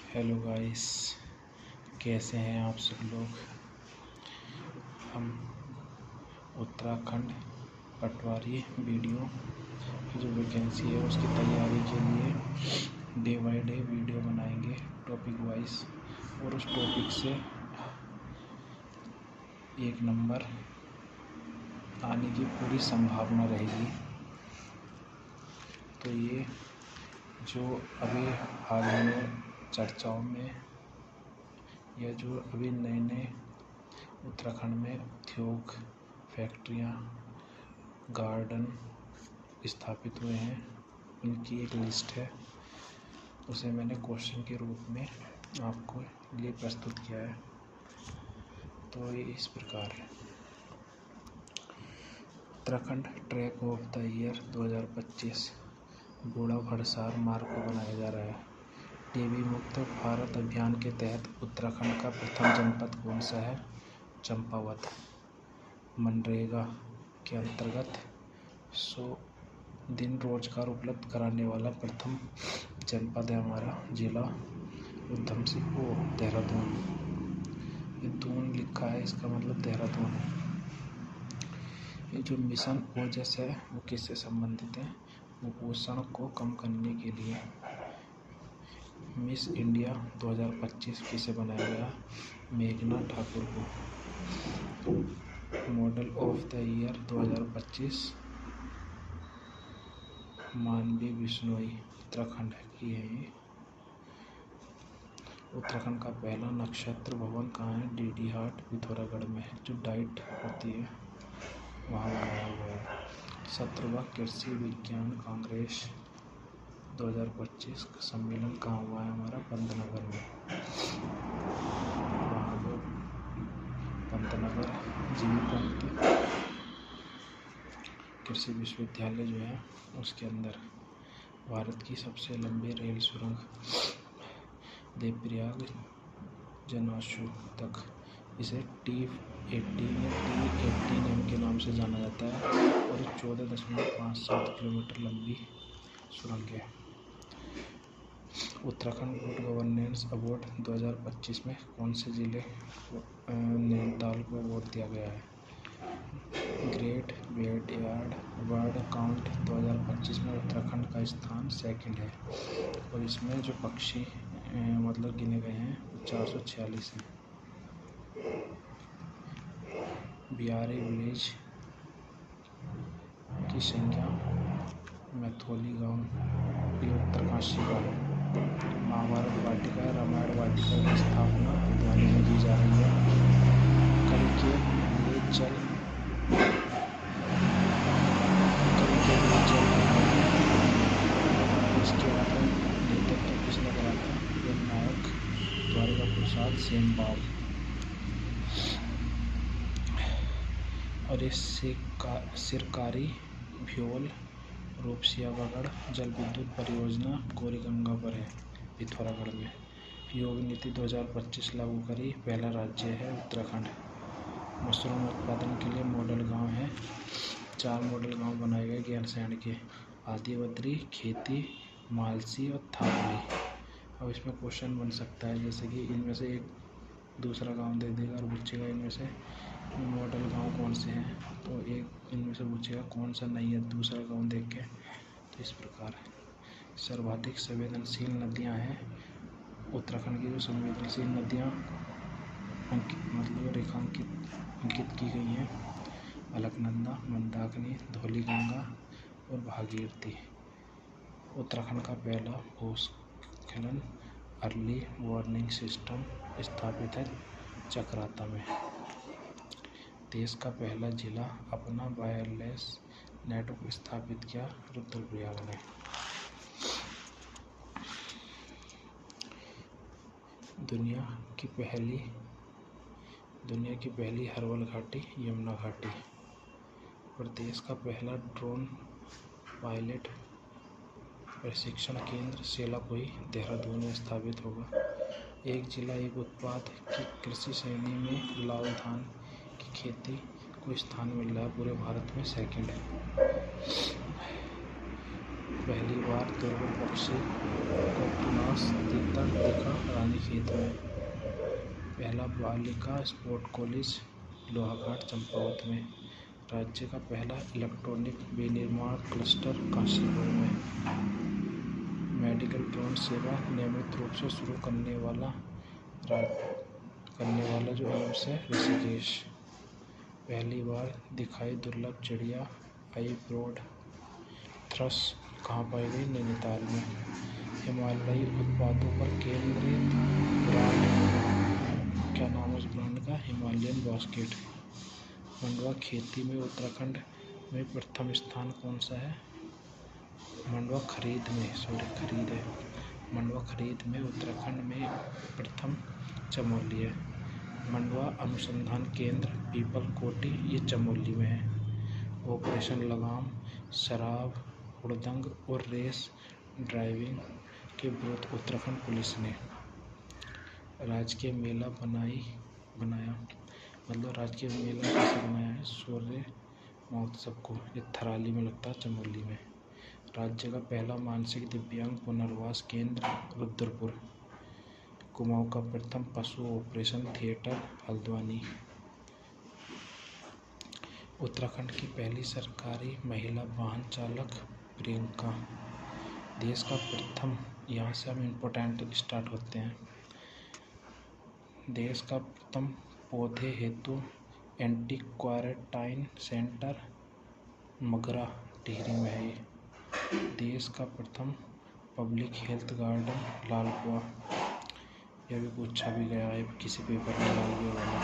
Hello guys, कैसे हैं आप सब लोग। हम उत्तराखंड पटवारी वीडियो की जो वैकेंसी है उसकी तैयारी के लिए डे बाय डे वीडियो बनाएंगे टॉपिक वाइज, और उस टॉपिक से एक नंबर आने की पूरी संभावना रहेगी। तो ये जो अभी हाल में चर्चाओं में या जो अभी नए नए उत्तराखंड में उद्योग, फैक्ट्रियाँ, गार्डन स्थापित हुए हैं, उनकी एक लिस्ट है। उसे मैंने क्वेश्चन के रूप में आपको लिए प्रस्तुत किया है। तो ये इस प्रकार है। Uttarakhand track of the year 2025 बूढ़ा भड़सार मार्ग को बनाया जा रहा है। टीबी मुक्त भारत अभियान के तहत उत्तराखंड का प्रथम जनपद कौन सा है? चंपावत। मनरेगा के अंतर्गत 100 दिन रोजगार उपलब्ध कराने वाला प्रथम जनपद है हमारा जिला उधम सिंह देहरादून। ये दून लिखा है, इसका मतलब देहरादून है। ये जो मिशन ओजस है वो किससे संबंधित है? वो कुपोषण को कम करने के लिए। मिस इंडिया 2025 किसे बनाया गया? मेघना ठाकुर को। मॉडल ऑफ द ईयर 2025 मानवी बिश्नोई उत्तराखंड की है ये। उत्तराखंड का पहला नक्षत्र भवन कहाँ है? डीडी हाट पिथौरागढ़ में है। जो डाइट होती है वहाँ बनाया हुआ है। 17वां कृषि विज्ञान कांग्रेस 2025 का सम्मेलन कहाँ हुआ है? हमारा पंतनगर में। वहाँ वो पंतनगर जीवीपंत कृषि विश्वविद्यालय जो है उसके अंदर। भारत की सबसे लंबी रेल सुरंग देवप्रयाग जनासू तक, इसे T18 के नाम से जाना जाता है और 14.57 किलोमीटर लंबी सुरंग है। उत्तराखंड गुड गवर्नेंस अवार्ड 2025 में कौन से जिले नैनीताल को अवार्ड दिया गया है? ग्रेट बैकयार्ड बर्ड काउंट 2025 में उत्तराखंड का स्थान सेकंड है, और इसमें जो पक्षी मतलब गिने गए हैं 446 हैं। बिहारी विलेज की संख्या मैथोली गांव ये उत्तरकाशी का है। महाभारत वाटिका रामायण वाटिका की स्थापना हल्द्वानी में की जा रही है। कल के लिए जल इसके बाद नेतृत्व किसने करा था? नायक द्वारिका प्रसाद सेमबाब। और इस सिरकारी भ्योल रूपसियागढ़ जल विद्युत परियोजना गौरीगंगा पर है, पिथौरागढ़ में। योग नीति 2025 लागू करी पहला राज्य है उत्तराखंड। मशरूम उत्पादन के लिए मॉडल गांव है। 4 मॉडल गांव बनाए गए गैरसैंण के: आदिबद्री, खेती, मालसी और थावली। अब इसमें क्वेश्चन बन सकता है, जैसे कि इनमें से एक दूसरा गांव दे देगा और पूछेगा इनमें से मॉडल गांव कौन से हैं, तो एक इनमें से पूछेगा कौन सा नहीं है दूसरा गांव देख के। तो इस प्रकार सर्वाधिक संवेदनशील नदियां हैं उत्तराखंड की। जो संवेदनशील नदियां मतलब अंकित की गई हैं: अलकनंदा, मंदाकिनी, धौलीगंगा और भागीरथी। उत्तराखंड का पहला भूस्खलन अर्ली वार्निंग सिस्टम स्थापित है चकराता में। देश का पहला जिला अपना वायरलेस नेटवर्क स्थापित किया रुद्रप्रयाग ने। दुनिया की पहली हर्बल घाटी यमुना घाटी। और देश का पहला ड्रोन पायलट प्रशिक्षण केंद्र सेलापुई देहरादून में स्थापित होगा। एक जिला एक उत्पाद की कृषि श्रेणी में लाल धान की खेती को स्थान मिल रहा है, पूरे भारत में सेकंड है। पहली बार दुर्लभ पक्षी कॉकटोनास तीतर दिखा रानीखेत में। पहला बालिका स्पोर्ट कॉलेज लोहाघाट चंपावत में। राज्य का पहला इलेक्ट्रॉनिक विनिर्माण क्लस्टर काशीपुर में। मेडिकल ड्रोन सेवा नियमित रूप से शुरू करने वाला जो एम्स है ऋषिकेश। पहली बार दिखाई दुर्लभ चिड़िया आई ब्रॉड थ्रश कहाँ पाई गई? नैनीताल में। हिमालयी उत्पादों पर केंद्रित ब्रांड, क्या नाम है उस ब्रांड का? Himalayan basket. मंडुआ खेती में उत्तराखंड में प्रथम स्थान कौन सा है? मंडुआ खरीद में उत्तराखंड में प्रथम चमोली है। मंडुआ अनुसंधान केंद्र पीपल कोटी ये चमोली में है। ऑपरेशन लगाम शराब, हुड़दंग और रेस ड्राइविंग के विरुद्ध उत्तराखंड पुलिस ने राजकीय मेला बनाया। मतलब राजकीय मेला कैसे बनाया है? सूर्य महोत्सव को। ये थराली में लगता है, चमोली में। राज्य का पहला मानसिक दिव्यांग पुनर्वास केंद्र रुद्रपुर। कुमाऊं का प्रथम पशु ऑपरेशन थिएटर हल्द्वानी। उत्तराखंड की पहली सरकारी महिला वाहन चालक प्रियंका। देश का प्रथम, यहाँ से हम इम्पोर्टेंट स्टार्ट होते हैं। देश का प्रथम पौधे हेतु anti quarantine centre Magra Tehri में है। देश का प्रथम पब्लिक हेल्थ गार्डन लालकुआ। यह भी पूछा भी गया है किसी पेपर में, लालकुआ वाला।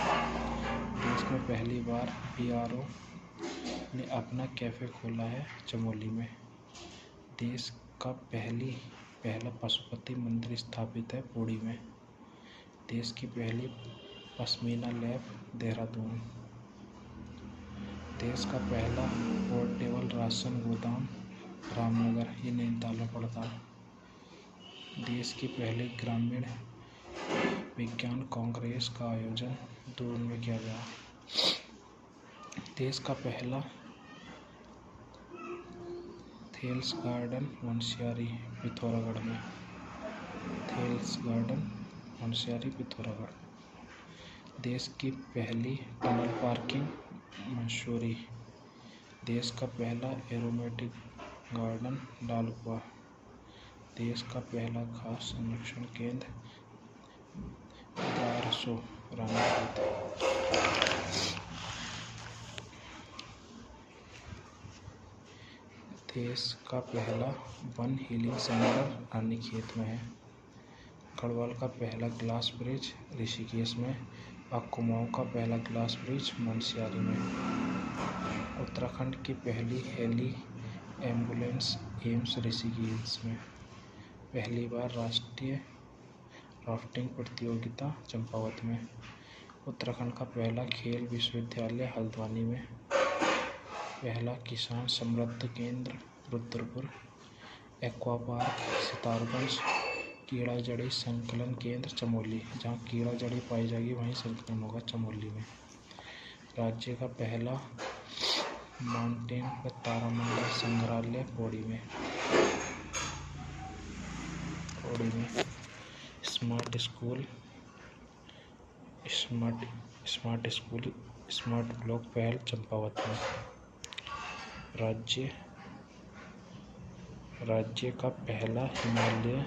देश में पहली बार BRO ने अपना कैफे खोला है चमोली में। देश का पहला पशुपति मंदिर स्थापित है पौड़ी में। देश की पहली पश्मीना लैब देहरादून। देश का पहला पोर्टेबल राशन गोदाम रामनगर, ये नैनीताल में पड़ता है। देश की पहली ग्रामीण विज्ञान कांग्रेस का आयोजन दून में किया गया। देश का पहला थेल्स गार्डन मुंशियारी पिथौरागढ़ में। Thales garden Munsiyari Pithoragarh. देश की पहली टनल पार्किंग मसूरी। देश का पहला एरोमेटिक गार्डन लालकुआ। देश का पहला घास संरक्षण केंद्र 1100 रानीखेत। देश का पहला वन हीलिंग सेंटर रानीखेत में है। गढ़वाल का पहला ग्लास ब्रिज ऋषिकेश में और कुमाऊं का पहला ग्लास ब्रिज मुंशियारी में। उत्तराखंड की पहली हेली एम्बुलेंस एम्स ऋषिकेश में। पहली बार राष्ट्रीय राफ्टिंग प्रतियोगिता चंपावत में। उत्तराखंड का पहला खेल विश्वविद्यालय हल्द्वानी में। पहला किसान समृद्धि केंद्र रुद्रपुर। Aqua park Sitarganj. कीड़ा जड़ी संकलन केंद्र चमोली, जहाँ कीड़ा जड़ी पाई जाएगी वहीं संकलन होगा चमोली में। राज्य का पहला माउंटेन व तारामंडल संग्रहालय पौड़ी में। स्मार्ट स्कूल स्मार्ट ब्लॉक पहल चंपावत में। राज्य का पहला हिमालय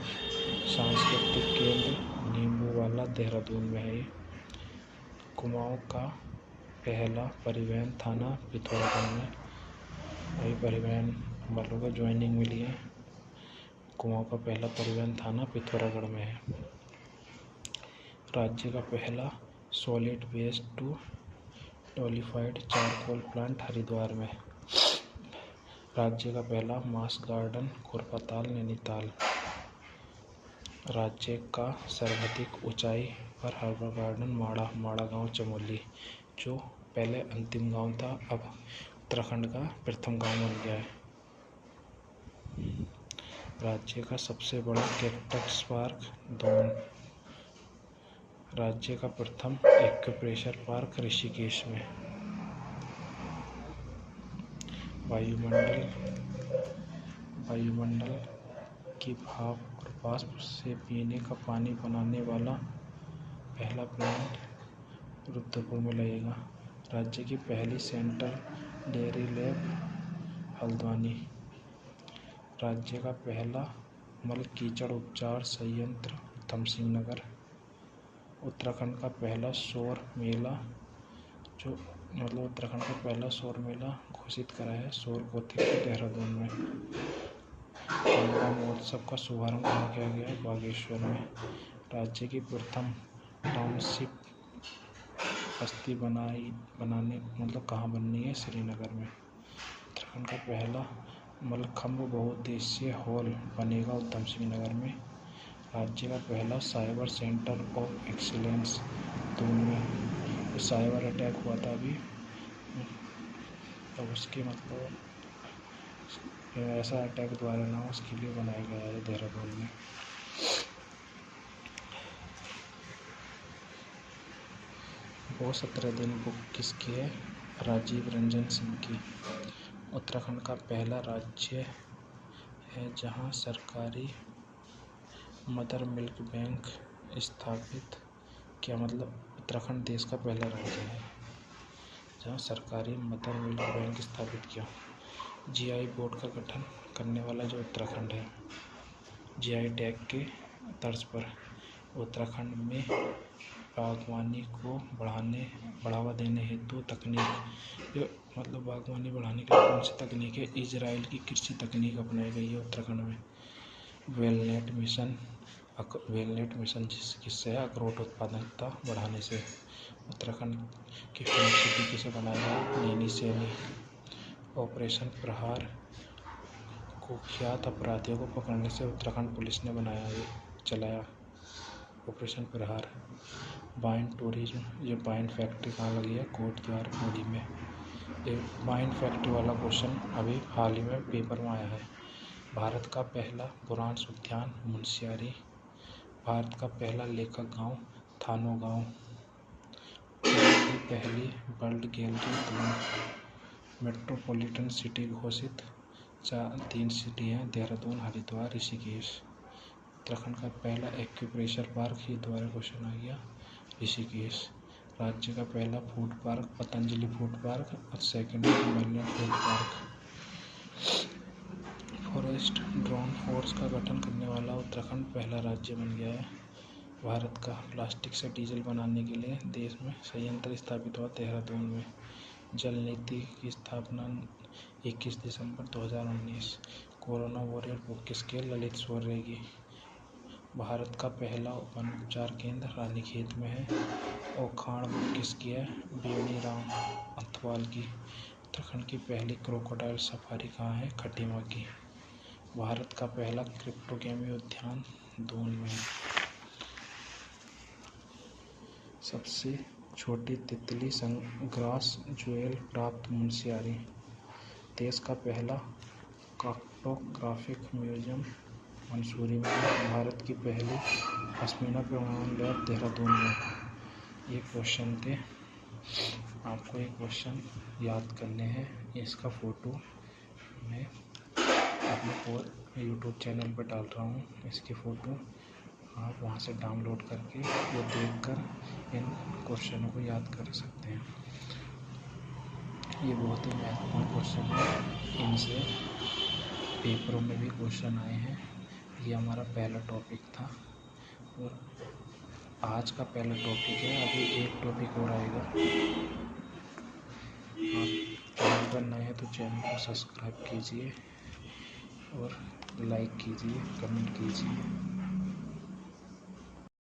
सांस्कृतिक केंद्र नींबूवाला देहरादून में है। कुमाऊं का पहला परिवहन थाना पिथौरागढ़ में। वही परिवहन वालों को ज्वाइनिंग मिली है। कुमाऊं का पहला परिवहन थाना पिथौरागढ़ में है। राज्य का पहला solid waste to torrefied charcoal plant Haridwar में। राज्य का पहला मास गार्डन खुरपाताल नैनीताल। राज्य का सर्वाधिक ऊंचाई पर हर्बल गार्डन माड़ा गांव चमोली, जो पहले अंतिम गांव था, अब उत्तराखंड का प्रथम गांव बन गया है। राज्य का सबसे बड़ा कैक्टस पार्क दोन। राज्य का प्रथम एक्यूप्रेशर पार्क ऋषिकेश में। वायुमंडल की भाप और वाष्प से पीने का पानी बनाने वाला पहला प्लांट रुद्रपुर में लगेगा। राज्य की पहली सेंट्रल डेयरी लैब हल्द्वानी। राज्य का पहला मल कीचड़ उपचार संयंत्र उत्तम सिंह नगर। उत्तराखंड का पहला सौर मेला उत्तराखंड का पहला सौर मेला घोषित करा है सौर कोथिक देहरादून में। गंगा महोत्सव का शुभारंभ कहाँ किया गया है? बागेश्वर में। राज्य की प्रथम टाउनशिप बस्ती बनाने कहाँ बननी है? श्रीनगर में। उत्तराखंड का पहला मलखंभ बहुउद्देशीय हॉल बनेगा उत्तम सिंह नगर में। राज्य का पहला cyber centre of excellence Doon में। साइबर अटैक हुआ था अभी, तो उसके ऐसा अटैक दोबारा ना हो उसके लिए बनाया गया है देहरादून में। वो 17 दिन बुक किसकी है? राजीव रंजन सिंह की। उत्तराखंड का पहला राज्य है जहां सरकारी मदर मिल्क बैंक स्थापित किया। उत्तराखंड देश का पहला राज्य है जहां सरकारी मदर मिल्क बैंक स्थापित किया। जीआई बोर्ड का गठन करने वाला जो उत्तराखंड है, जीआई टैग के तर्ज पर। उत्तराखंड में बागवानी को बढ़ावा देने हेतु तकनीक बागवानी बढ़ाने के लिए कौन सी तकनीक है? इजराइल की कृषि तकनीक अपनाई गई है उत्तराखंड में। वेलनेट मिशन जिससे अखरोट उत्पादकता बढ़ाने से। उत्तराखंड की फिल्म सिटी किसे बनाया गया? नैनी सैनी। ऑपरेशन प्रहार कुख्यात अपराधियों को पकड़ने से उत्तराखंड पुलिस ने चलाया ऑपरेशन प्रहार। वाइन टूरिज्म, ये वाइन फैक्ट्री कहाँ लगी है? कोटद्वार पौड़ी में। ये वाइन फैक्ट्री वाला क्वेश्चन अभी हाल ही में पेपर में आया है। भारत का पहला बुरांश उद्यान मुनस्यारी। भारत का पहला लेखक गांव थानो गांव। पहली world gallery Doon. Metropolitan city घोषित 3 सिटी हैं: देहरादून, हरिद्वार, ऋषिकेश। उत्तराखंड का पहला एक्यूप्रेशर पार्क, ये दोबारा क्वेश्चन आ गया, ऋषिकेश। राज्य का पहला food park Patanjali food park और second Himalayan food park. Forest drone force का गठन करने वाला उत्तराखंड पहला राज्य बन गया है। भारत का प्लास्टिक से डीजल बनाने के लिए देश में संयंत्र स्थापित हुआ देहरादून में। जल नीति की स्थापना 21 दिसंबर 2019। कोरोना वॉरियर बुक किसके? ललित शौर्य की। भारत का पहला वन उपचार केंद्र रानीखेत में है। ओखाण बुक किसकी है? बेनी राम अथवाल की। उत्तराखंड की पहली क्रोकोडाइल सफारी कहाँ है? खटीमा की। भारत का पहला क्रिप्टोगेमी उद्यान दून में। सबसे छोटी तितली ग्रास ज्वेल प्राप्त मुनस्यारी। देश का पहला कार्टोग्राफिक म्यूजियम मंसूरी में। भारत की पहली पश्मीना प्रमाणन लैब देहरादून में। ये क्वेश्चन थे, आपको ये क्वेश्चन याद करने हैं। इसका फ़ोटो मैं अपने यूट्यूब चैनल पर डाल रहा हूँ। इसकी फ़ोटो आप वहाँ से डाउनलोड करके वो देखकर इन क्वेश्चनों को याद कर सकते हैं। ये बहुत ही महत्वपूर्ण क्वेश्चन है, इनसे पेपरों में भी क्वेश्चन आए हैं। ये हमारा पहला टॉपिक था और आज का पहला टॉपिक है। अभी एक टॉपिक और आएगा। आप चैनल पर नए हैं तो चैनल को सब्सक्राइब कीजिए और लाइक कीजिए, कमेंट कीजिए।